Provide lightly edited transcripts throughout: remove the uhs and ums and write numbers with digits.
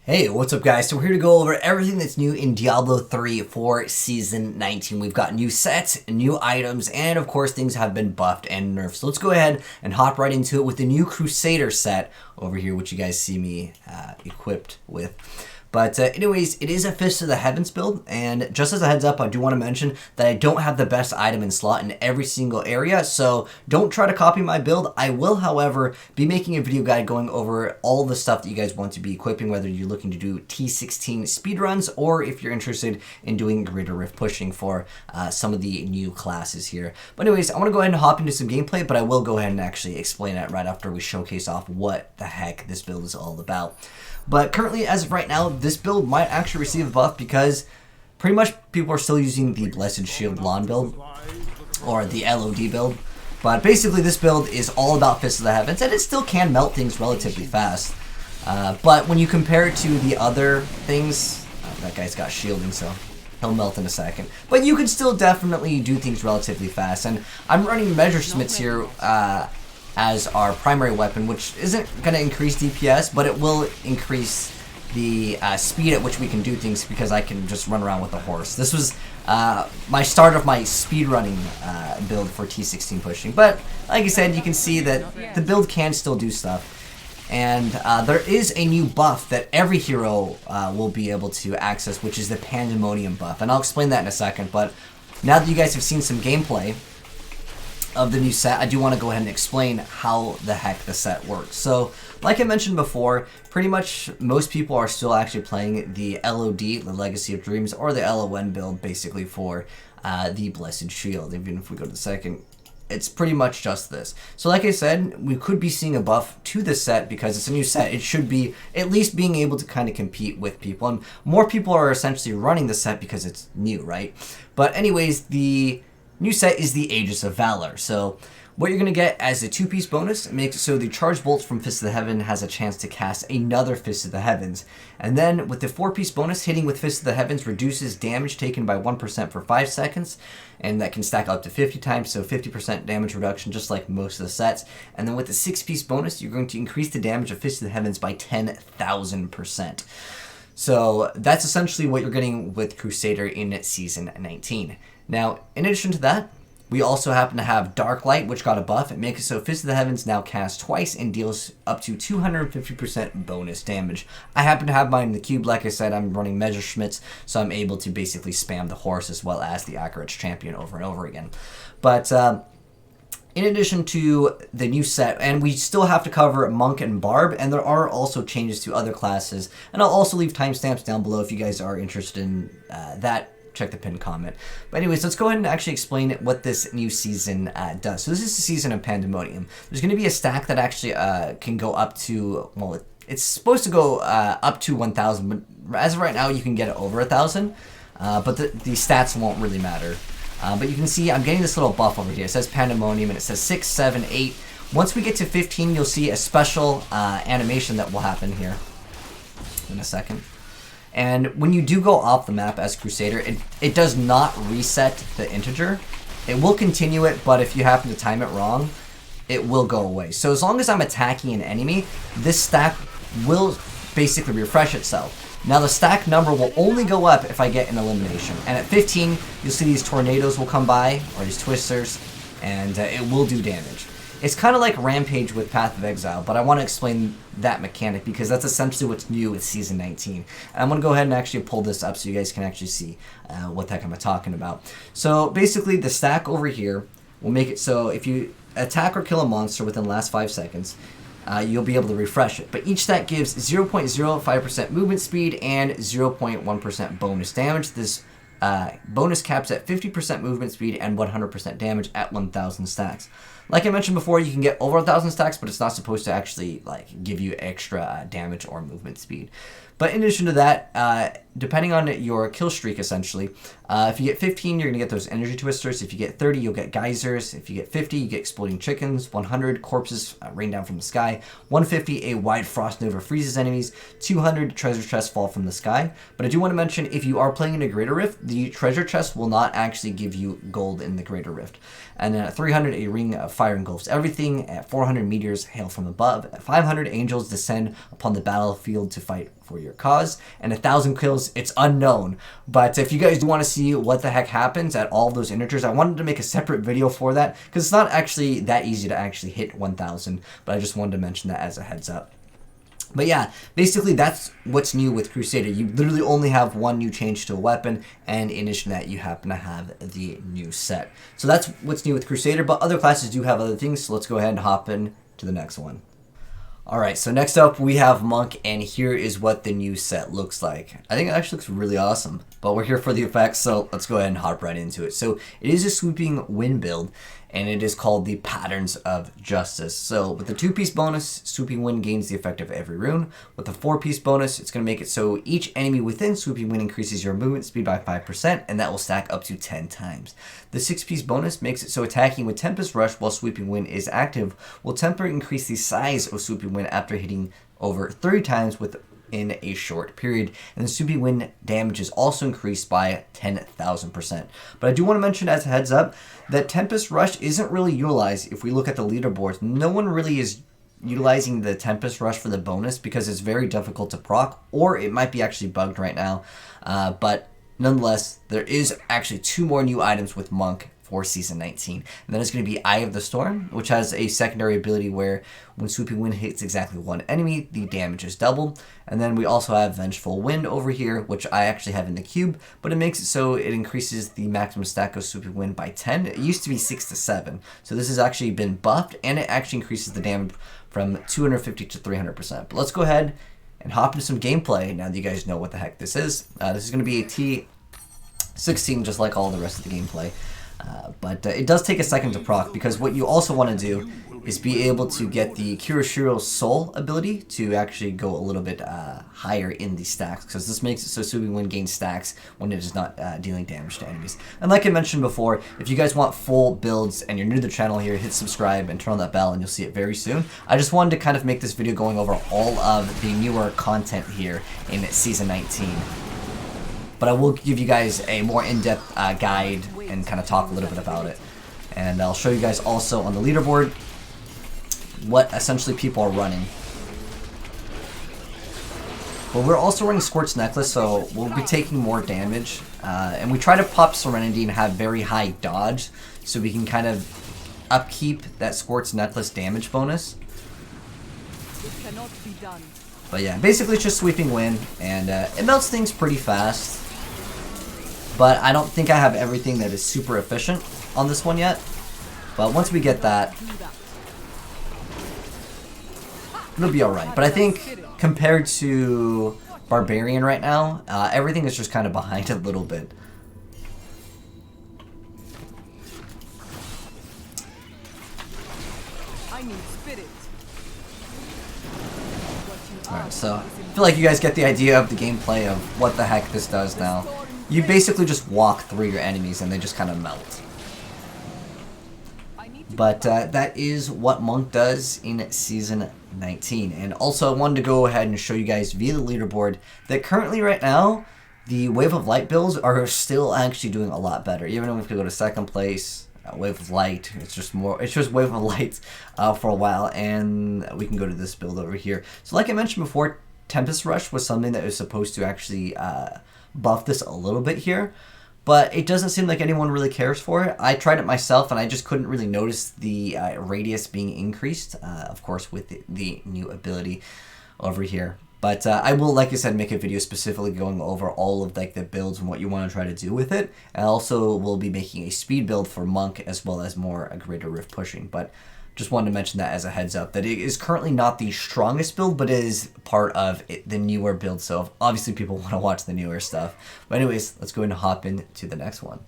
Hey, what's up guys? So we're here to go over everything that's new in Diablo 3 for Season 19. We've got new sets, new items, and of course things have been buffed and nerfed. So let's go ahead and hop right into it with the new Crusader set over here, which you guys see me equipped with. But anyways, it is a Fist of the Heavens build, and just as a heads up, I do want to mention that I don't have the best item in slot in every single area, so don't try to copy my build. I will, however, be making a video guide going over all the stuff that you guys want to be equipping, whether you're looking to do T16 speedruns, or if you're interested in doing Greater Rift pushing for some of the new classes here. But anyways, I want to go ahead and hop into some gameplay, but I will go ahead and actually explain it right after we showcase off what the heck this build is all about. But currently, as of right now, this build might actually receive a buff because pretty much people are still using the Blessed Shield Lawn build, or the LOD build. But basically, this build is all about Fist of the Heavens, and it still can melt things relatively fast. But when you compare it to the other things, that guy's got shielding, so he'll melt in a second. But you can still definitely do things relatively fast. And I'm running Measure Smiths here as our primary weapon, which isn't going to increase DPS, but it will increase the speed at which we can do things because I can just run around with a horse. This was my start of my speedrunning build for T16 pushing. But like I said, you can see that the build can still do stuff. And there is a new buff that every hero will be able to access, which is the Pandemonium buff. And I'll explain that in a second, but now that you guys have seen some gameplay of the new set, I do want to go ahead and explain how the heck the set works. So, like I mentioned before, pretty much most people are still actually playing the LOD, the Legacy of Dreams, or the LON build, basically for the Blessed Shield. Even if we go to the second, it's pretty much just this. So like I said, we could be seeing a buff to this set because it's a new set. It should be at least being able to kind of compete with people. And more people are essentially running the set because it's new, right? But anyways, the new set is the Aegis of Valor. So what you're going to get as a 2-piece bonus makes it so the Charged Bolts from Fist of the Heaven has a chance to cast another Fist of the Heavens. And then with the 4-piece bonus, hitting with Fist of the Heavens reduces damage taken by 1% for 5 seconds. And that can stack up to 50 times, so 50% damage reduction, just like most of the sets. And then with the 6-piece bonus, you're going to increase the damage of Fist of the Heavens by 10,000%. So that's essentially what you're getting with Crusader in Season 19. Now, in addition to that, we also happen to have Dark Light, which got a buff. It makes it so Fist of the Heavens now casts twice and deals up to 250% bonus damage. I happen to have mine in the cube. Like I said, I'm running Measure Schmitz, so I'm able to basically spam the horse as well as the Accurate's Champion over and over again. But in addition to the new set, and we still have to cover Monk and Barb, and there are also changes to other classes. And I'll also leave timestamps down below if you guys are interested in that. Check the pinned comment. But anyways, let's go ahead and actually explain what this new season does. So this is the season of Pandemonium. There's going to be a stack that actually can go up to, well, it's supposed to go up to 1,000, but as of right now, you can get it over 1,000. But the stats won't really matter. But you can see I'm getting this little buff over here. It says Pandemonium, and it says 6, 7, 8. Once we get to 15, you'll see a special animation that will happen here in a second. And when you do go off the map as Crusader, it does not reset the integer. It will continue it, but if you happen to time it wrong, it will go away. So as long as I'm attacking an enemy, this stack will basically refresh itself. Now the stack number will only go up if I get an elimination. And at 15, you'll see these tornadoes will come by, or these twisters, and it will do damage. It's kind of like Rampage with Path of Exile, but I want to explain that mechanic because that's essentially what's new with Season 19. And I'm going to go ahead and actually pull this up so you guys can actually see what the heck I'm talking about. So basically, the stack over here will make it so if you attack or kill a monster within the last 5 seconds, you'll be able to refresh it. But each stack gives 0.05% movement speed and 0.1% bonus damage. This bonus caps at 50% movement speed and 100% damage at 1,000 stacks. Like I mentioned before, you can get over 1,000 stacks, but it's not supposed to actually like give you extra damage or movement speed. But in addition to that, depending on your kill streak, essentially, if you get 15, you're going to get those energy twisters. If you get 30, you'll get geysers. If you get 50, you get exploding chickens. 100, corpses rain down from the sky. 150, a wide frost nova freezes enemies. 200, treasure chests fall from the sky. But I do want to mention, if you are playing in a Greater Rift, the treasure chest will not actually give you gold in the Greater Rift. And then at 300, a ring of fire engulfs everything. At 400, meteors hail from above. At 500, angels descend upon the battlefield to fight for your cause. And 1,000 kills, it's unknown. But if you guys do want to see what the heck happens at all of those integers, I wanted to make a separate video for that, because it's not actually that easy to actually hit 1,000. But I just wanted to mention that as a heads up. But yeah, basically that's what's new with Crusader. You literally only have one new change to a weapon, and in addition to that, you happen to have the new set. So that's what's new with Crusader, but other classes do have other things, so let's go ahead and hop in to the next one. Alright, so next up we have Monk, and here is what the new set looks like. I think it actually looks really awesome, but we're here for the effects, so let's go ahead and hop right into it. So it is a sweeping wind build, and it is called the Patterns of Justice. So with the 2-piece bonus, Swooping Wind gains the effect of every rune. With the 4-piece bonus, it's going to make it so each enemy within Swooping Wind increases your movement speed by 5%, and that will stack up to 10 times. The 6-piece bonus makes it so attacking with Tempest Rush while Swooping Wind is active will temporarily increase the size of Swooping Wind after hitting over 30 times within a short period, and the Swooping Wind damage is also increased by 10,000%. But I do want to mention as a heads up that Tempest Rush isn't really utilized. If we look at the leaderboards, no one really is utilizing the Tempest Rush for the bonus because it's very difficult to proc, or it might be actually bugged right now. But nonetheless, there is actually 2 more new items with Monk for Season 19. And that is going to be Eye of the Storm, which has a secondary ability where when Swooping Wind hits exactly one enemy, the damage is doubled. And then we also have Vengeful Wind over here, which I actually have in the cube, but it makes it so it increases the maximum stack of Swooping Wind by 10. It used to be 6 to 7. So this has actually been buffed, and it actually increases the damage from 250 to 300%. But let's go ahead and hop into some gameplay now that you guys know what the heck this is. This is going to be a T16, just like all the rest of the gameplay. But it does take a second to proc, because what you also want to do is be able to get the Kiroshiro's Soul ability to actually go a little bit higher in the stacks, because this makes it so Swooping Wind gains stacks when it is not dealing damage to enemies. And like I mentioned before, if you guys want full builds and you're new to the channel here, hit subscribe and turn on that bell and you'll see it very soon. I just wanted to kind of make this video going over all of the newer content here in Season 19. But I will give you guys a more in-depth guide and kind of talk a little bit about it. And I'll show you guys also on the leaderboard what essentially people are running. But we're also running Squirt's Necklace, so we'll be taking more damage. And we try to pop Serenity and have very high dodge, so we can kind of upkeep that Squirt's Necklace damage bonus. It cannot be done. But yeah, basically it's just Sweeping Wind, and it melts things pretty fast. But I don't think I have everything that is super efficient on this one yet. But once we get that, it'll be alright. But I think compared to Barbarian right now, everything is just kind of behind a little bit. Alright, so I feel like you guys get the idea of the gameplay of what the heck this does now. You basically just walk through your enemies and they just kind of melt. But that is what Monk does in Season 19. And also I wanted to go ahead and show you guys via the leaderboard that currently right now, the Wave of Light builds are still actually doing a lot better. Even if we go to second place, Wave of Light, it's just Wave of Light for a while, and we can go to this build over here. So like I mentioned before, Tempest Rush was something that was supposed to actually buff this a little bit here, but it doesn't seem like anyone really cares for it. I tried it myself and I just couldn't really notice the radius being increased, of course with the new ability over here. But I will, like I said, make a video specifically going over all of like the builds and what you want to try to do with it. And also we'll be making a speed build for Monk as well as more a Greater Rift pushing. But just wanted to mention that as a heads up, that it is currently not the strongest build, but it is part of the newer build. So obviously people want to watch the newer stuff. But anyways, let's go ahead and hop into the next one.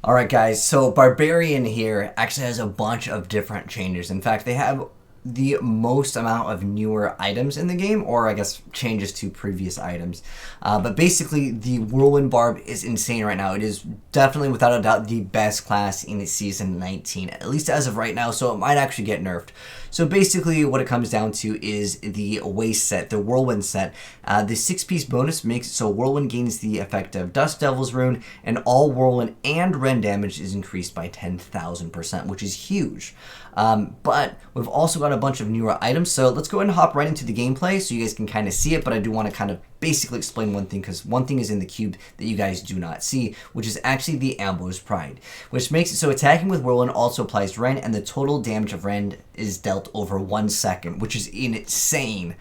Alright guys, so Barbarian here actually has a bunch of different changes. In fact, they have the most amount of newer items in the game, or I guess changes to previous items. But basically, the Whirlwind Barb is insane right now. It is definitely, without a doubt, the best class in Season 19, at least as of right now, so it might actually get nerfed. So basically, what it comes down to is the Waste set, the Whirlwind set. The 6-piece bonus makes it so Whirlwind gains the effect of Dust Devil's Rune, and all Whirlwind and Rend damage is increased by 10,000%, which is huge. But we've also got a bunch of newer items, so let's go ahead and hop right into the gameplay so you guys can kind of see it, but I do want to kind of basically explain one thing, because one thing is in the cube that you guys do not see, which is actually the Ambo's Pride, which makes it so attacking with Whirlwind also applies Rend, and the total damage of Rend is dealt over 1 second, which is insane.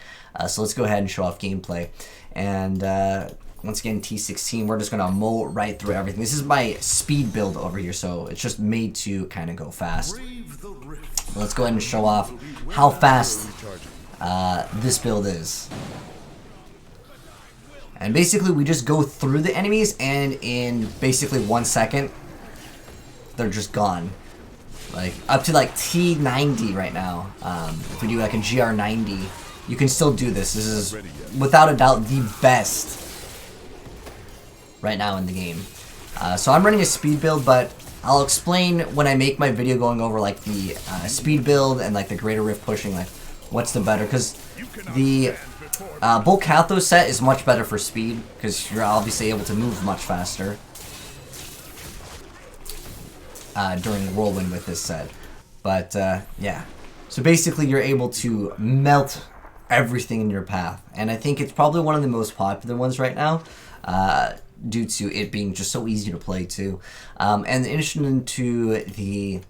So let's go ahead and show off gameplay. And once again, T16, we're just going to mow right through everything. This is my speed build over here, so it's just made to kind of go fast. Let's go ahead and show off how fast this build is. And basically, we just go through the enemies, and in basically 1 second, they're just gone. Like, up to like T90 right now. If we do like a GR90, you can still do this. This is, without a doubt, the best right now in the game. So I'm running a speed build, but I'll explain when I make my video going over like the speed build and like the greater rift pushing, like what's the better, because the Bolcathos set is much better for speed, because you're obviously able to move much faster during Whirlwind with this set. But yeah, so basically you're able to melt everything in your path, and I think it's probably one of the most popular ones right now, due to it being just so easy to play too. And in addition to the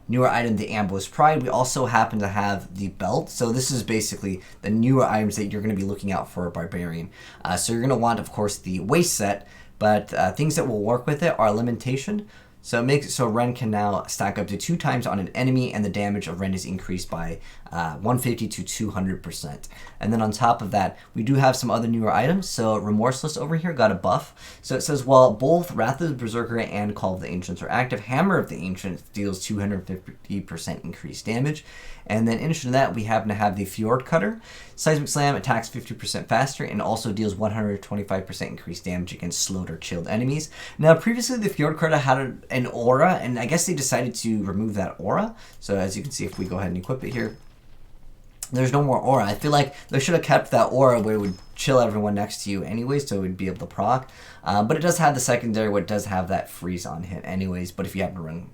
newer item, the Ambo's Pride, we also happen to have the belt. So this is basically the newer items that you're going to be looking out for a Barbarian. So you're going to want, of course, the Waste set, but things that will work with it are Limitation. So it makes it so Rend can now stack up to 2 times on an enemy, and the damage of Rend is increased by 150 to 200%. And then on top of that, we do have some other newer items. So Remorseless over here got a buff. So it says, while both Wrath of the Berserker and Call of the Ancients are active, Hammer of the Ancients deals 250% increased damage. And then in addition to that, we happen to have the Fjord Cutter. Seismic Slam attacks 50% faster and also deals 125% increased damage against slowed or chilled enemies. Now, previously the Fjord Cutter had an aura, and I guess they decided to remove that aura. So as you can see, if we go ahead and equip it here, there's no more aura. I feel like they should have kept that aura where it would chill everyone next to you anyways, so it would be able to proc. But it does have the secondary where it does have that freeze on hit anyways, but if you happen to run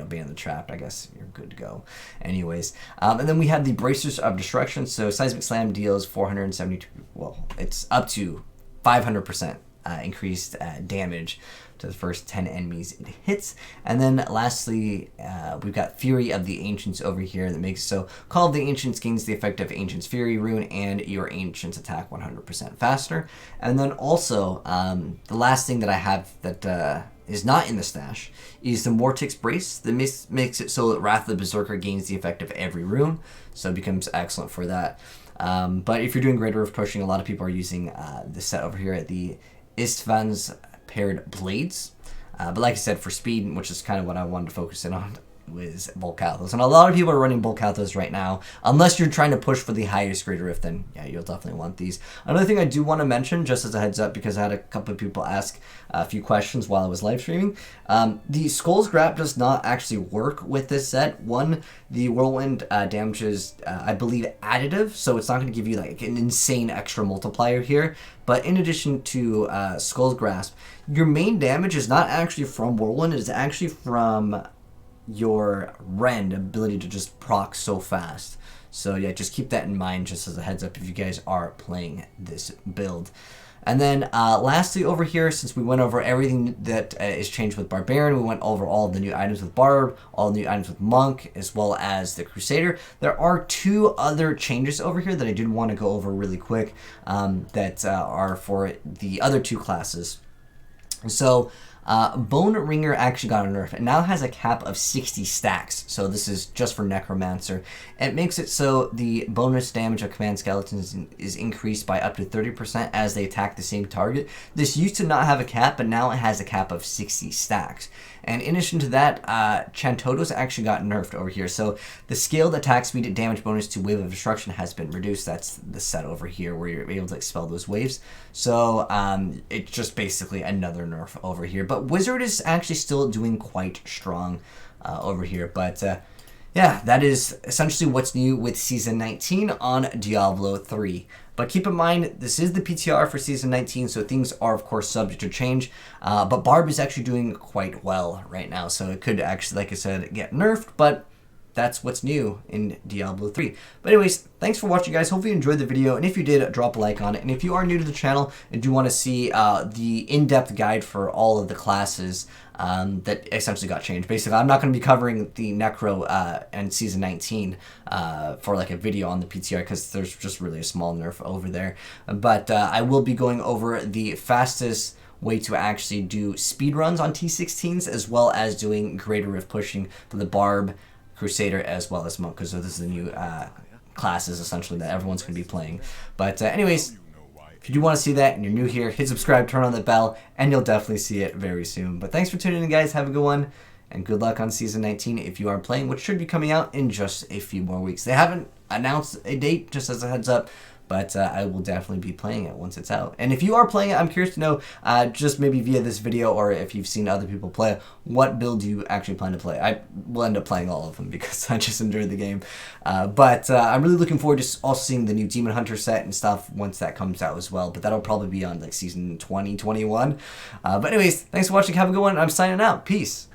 Bane of the Trapped, I guess you're good to go anyways. And then we have the Bracers of Destruction. So Seismic Slam deals 472, well, it's up to 500% increased damage to the first 10 enemies it hits. And then lastly, we've got Fury of the Ancients over here that makes it so Call of the Ancients gains the effect of Ancients Fury rune, and your Ancients attack 100% faster. And then also, the last thing that I have that is not in the stash is the Mortix Brace that makes it so that Wrath of the Berserker gains the effect of every rune, so it becomes excellent for that. But if you're doing greater rift pushing, a lot of people are using this set over here at the Istvan's Paired Blades. But like I said, for speed, which is kind of what I wanted to focus in on, was Bolcathos. And a lot of people are running Bolcathos right now. Unless you're trying to push for the highest greater rift, then yeah, you'll definitely want these. Another thing I do want to mention, just as a heads up, because I had a couple of people ask a few questions while I was live streaming. The Skull's Grab does not actually work with this set. One, the Whirlwind damage is, I believe, additive, so it's not going to give you like an insane extra multiplier here. But in addition to Skull's Grasp, your main damage is not actually from Whirlwind, it's actually from your Rend ability to just proc so fast. So yeah, just keep that in mind just as a heads up if you guys are playing this build. And then lastly over here, since we went over everything that is changed with Barbarian, we went over all the new items with Barb, all the new items with Monk, as well as the Crusader. There are 2 other changes over here that I did want to go over really quick that are for the other 2 classes. So Bone Ringer actually got a nerf. It now has a cap of 60 stacks, so this is just for Necromancer. It makes it so the bonus damage of command skeletons is increased by up to 30% as they attack the same target. This used to not have a cap, but now it has a cap of 60 stacks. And in addition to that, Chantodos actually got nerfed over here. So the scaled attack speed damage bonus to Wave of Destruction has been reduced. That's the set over here where you're able to expel those waves. So it's just basically another nerf over here. But Wizard is actually still doing quite strong over here. But yeah, that is essentially what's new with Season 19 on Diablo 3. But keep in mind, this is the PTR for Season 19, so things are, of course, subject to change. But Barb is actually doing quite well right now, so it could actually, like I said, get nerfed, but that's what's new in Diablo 3. But anyways, thanks for watching, guys. Hopefully you enjoyed the video, and if you did, drop a like on it. And if you are new to the channel and do want to see the in-depth guide for all of the classes that essentially got changed. Basically, I'm not going to be covering the Necro and Season 19 for like a video on the PTR because there's just really a small nerf over there. But I will be going over the fastest way to actually do speed runs on T16s, as well as doing greater rift pushing for the Barb, Crusader, as well as Monk, because this is the new classes essentially that everyone's going to be playing. But anyways, if you do want to see that and you're new here, hit subscribe, turn on the bell, and you'll definitely see it very soon. But thanks for tuning in, guys. Have a good one, and good luck on Season 19 if you are playing, which should be coming out in just a few more weeks. They haven't announced a date, just as a heads up, but I will definitely be playing it once it's out. And if you are playing it, I'm curious to know, just maybe via this video or if you've seen other people play, what build you actually plan to play. I will end up playing all of them because I just enjoyed the game. But I'm really looking forward to also seeing the new Demon Hunter set and stuff once that comes out as well. But that'll probably be on like Season 20, 21. But anyways, thanks for watching. Have a good one. I'm signing out. Peace.